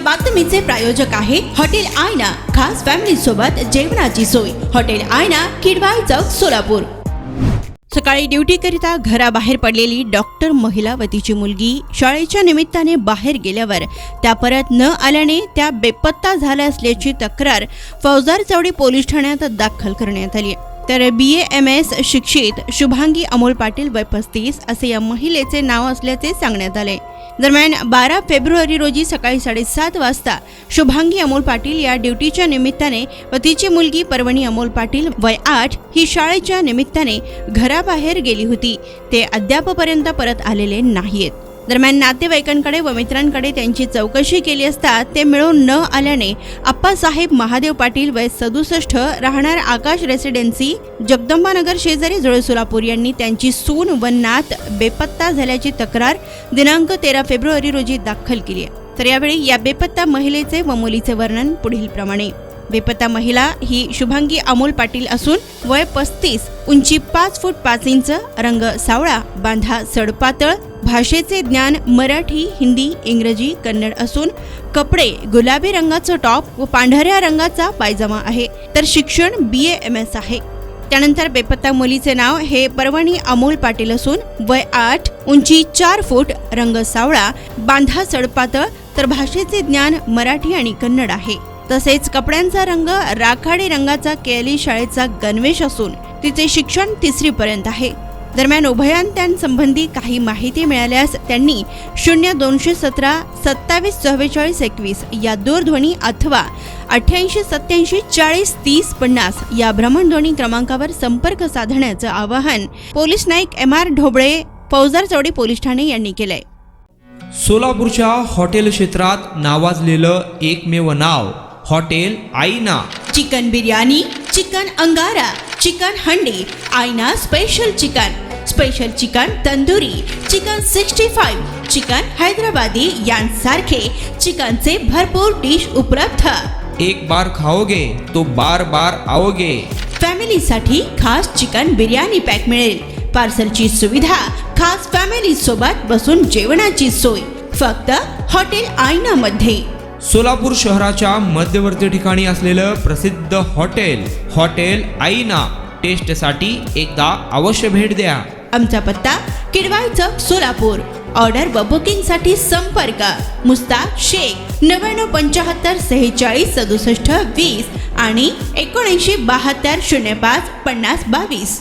बातमीचे प्रायोजक आहे हॉटेल आयना, खास फॅमिली सोबत जेवणाची सोय। हॉटेल आयना, किडवाई चौक, सोलापूर। सकाळी ड्युटीकरिता घराबाहेर पडलेली डॉक्टर महिला व तिची मुलगी शाळेच्या निमित्ताने बाहेर गेल्यावर त्या परत न आल्याने त्या बेपत्ता झाल्या असल्याची तक्रार फौजदार चौडी पोलीस ठाण्यात दाखल करण्यात आली। तर BAMS शिक्षित शुभांगी अमोल पाटील वय 35 असे या महिलेचे नाव असल्याचे सांगण्यात आले। दरम्यान 12 फेब्रुवारी रोजी सकाळी 7:30 वाजता शुभांगी अमोल पाटील या ड्युटीच्या निमित्ताने व तिची मुलगी पर्वणी अमोल पाटील वय 8 ही शाळेच्या निमित्ताने घराबाहेर गेली होती। ते अद्यापपर्यंत परत आलेले नाहीत। दरम्यान नातेवाईकांकडे व मित्रांकडे त्यांची चौकशी केली असता ते मिळून न आल्याने आप्पासाहेब महादेव पाटील वय 67 राहणार आकाश रेसिडेन्सी जगदंबानगर शेजारी जुळे सोलापूर यांनी त्यांची सून व नात बेपत्ता झाल्याची तक्रार दिनांक 13 फेब्रुवारी रोजी दाखल केली आहे। तर यावेळी या बेपत्ता महिलेचे व मुलीचे वर्णन पुढील प्रमाणे। बेपत्ता महिला ही शुभांगी अमोल पाटील असून वय 35, उंची 5 फूट 5 इंच, रंग सावळा, बांधा सडपातळ, भाषेचे ज्ञान मराठी, हिंदी, इंग्रजी, कन्नड असून कपडे गुलाबी रंगाचा टॉप व पांढऱ्या रंगाचा पायजमा आहे। तर शिक्षण BAMS आहे। त्यानंतर बेपत्ता मुलीचे नाव हे पर्वणी अमोल पाटील असून वय 8, उंची 4 फूट, रंग सावळा, बांधा सडपातळ, तर भाषेचे ज्ञान मराठी आणि कन्नड आहे। तसेच कपड्यांचा रंग राखाडी रंगाचा केली शाळेचा गणवेश असून तिचे शिक्षण 3री पर्यंत आहे। दरम्यान उभयांत्यांसंबंधी काही माहिती मिळाल्यास त्यांनी 0217 27 44 21 या दूरध्वनी अथवा 88 87 40 30 50 या भ्रमणध्वनी क्रमांकावर संपर्क साधण्याचं आवाहन पोलीस नाईक MR ढोबळे, फौजदार चौडी पोलीस ठाणे यांनी केलंय। सोलापूरच्या हॉटेल क्षेत्रात नावाजलेलं एकमेव नाव हॉटेल आईना। चिकन बिर्याणी, चिकन अंगारा, चिकन हंडी, आईना special chicken tandoori, chicken 65, chicken Hyderabadi यांसारखे चिकनचे भरपूर डिश उपलब्ध। एक बार खाओगे तो बार बार आओगे। फॅमिलीसाठी खास चिकन बिर्याणी पॅक मिळेल। पार्सलची सुविधा, खास फॅमिली सोबत बसून जेवणाची सोय फक्त हॉटेल आईना मध्ये। सोलापूर शहराच्या मध्यवर्ती ठिकाणी असलेलं प्रसिद्ध हॉटेल आईना टेस्टसाठी एकदा अवश्य भेट द्या। आमचा पत्ता किडवाई चौक, सोलापूर। ऑर्डर व बुकिंग साठी संपर्क मुस्ताक शेख 99 75 46 67 20 आणि 79 72 05 50 22।